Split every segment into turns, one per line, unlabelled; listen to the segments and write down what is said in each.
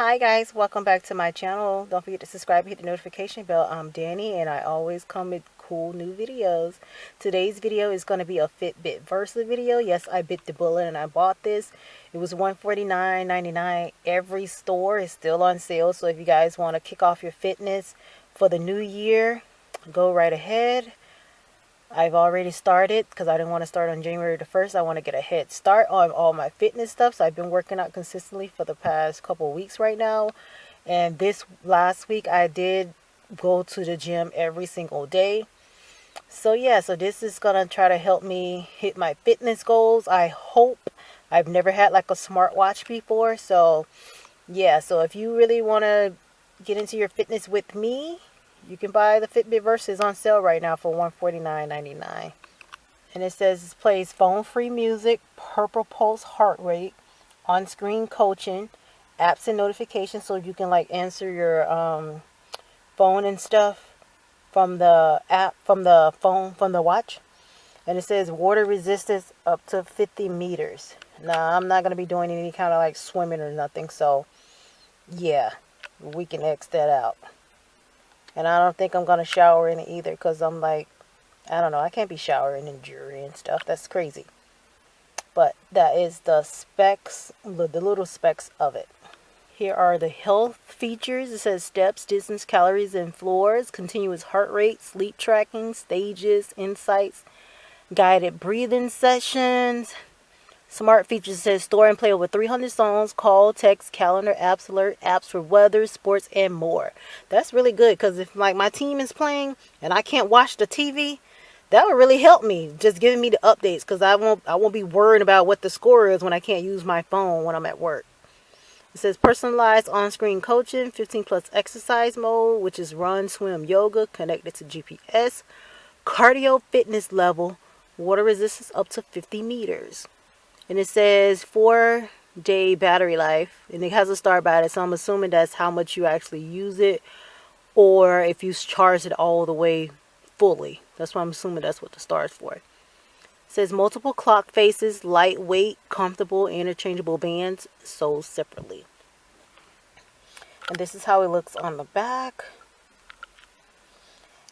Hi guys, welcome back to my channel. Don't forget to subscribe and hit the notification bell. I'm Danny and I always come with cool new videos. Today's video is going to be a FitBit Versa video. Yes, I bit the bullet and I bought this. It was $149.99. Every store is still on sale, so if you guys want to kick off your fitness for the new year, go right ahead. I've already started because I didn't want to start on January the 1st. I want to get a head start on all my fitness stuff. So I've been working out consistently for the past couple of weeks right now. And this last week I did go to the gym every single day. So yeah, so this is going to try to help me hit my fitness goals. I hope. I've never had like a smartwatch before. So yeah, so if you really want to get into your fitness with me, you can buy the FitBit Versa. It's on sale right now for $149.99. And it says it plays phone-free music, purple pulse heart rate, on-screen coaching, apps and notifications, so you can like answer your phone and stuff from the app, from the phone, from the watch. And it says water resistance up to 50 meters. Now, I'm not going to be doing any kind of like swimming or nothing. So, yeah, we can X that out. And I don't think I'm going to shower in it either because I'm like, I don't know. I can't be showering in jewelry and stuff. That's crazy. But that is the specs, the little specs of it. Here are the health features. It says steps, distance, calories, and floors, continuous heart rate, sleep tracking, stages, insights, guided breathing sessions. Smart features says store and play over 300 songs, call, text, calendar, apps, alert, apps for weather, sports, and more. That's really good because if like my team is playing and I can't watch the TV, that would really help me. Just giving me the updates because I won't be worried about what the score is when I can't use my phone when I'm at work. It says personalized on-screen coaching, 15+ exercise mode, which is run, swim, yoga, connected to GPS, cardio fitness level, water resistance up to 50 meters. And it says 4-day battery life. And it has a start battery. So I'm assuming that's how much you actually use it. Or if you charge it all the way fully. That's why I'm assuming that's what the star is for. It says multiple clock faces, lightweight, comfortable, interchangeable bands, sold separately. And this is how it looks on the back.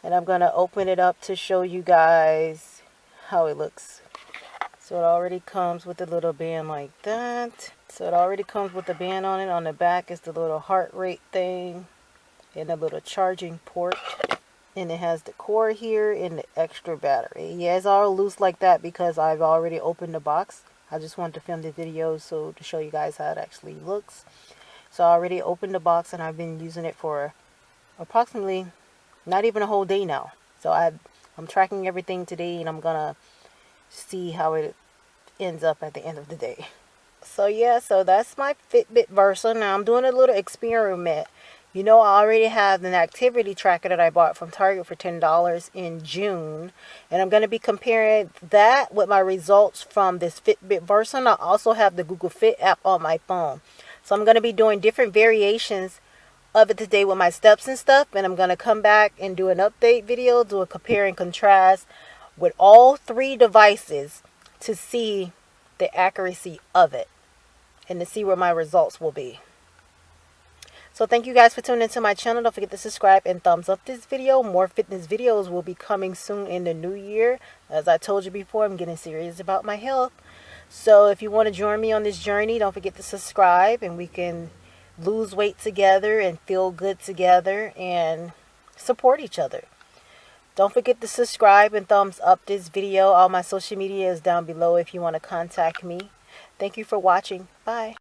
And I'm going to open it up to show you guys how it looks. So it already comes with a little band like that. So it already comes with the band on it. On the back is the little heart rate thing and a little charging port. And it has the cord here and the extra battery. Yeah, it's all loose like that because I've already opened the box. I just wanted to film the video to show you guys how it actually looks. So I already opened the box and I've been using it for approximately not even a whole day now. So I'm tracking everything today and I'm gonna see how it ends up at the end of the day. So yeah, so that's my FitBit Versa. Now I'm doing a little experiment. You know, I already have an activity tracker that I bought from Target for $10 in June. And I'm going to be comparing that with my results from this FitBit Versa. And I also have the Google Fit app on my phone. So I'm going to be doing different variations of it today with my steps and stuff. And I'm going to come back and do an update video, do a compare and contrast with all three devices to see the accuracy of it and to see where my results will be. So thank you guys for tuning into my channel. Don't forget to subscribe and thumbs up this video. More fitness videos will be coming soon in the new year. As I told you before, I'm getting serious about my health. So if you want to join me on this journey, don't forget to subscribe and we can lose weight together and feel good together and support each other. Don't forget to subscribe and thumbs up this video. All my social media is down below if you want to contact me. Thank you for watching. Bye.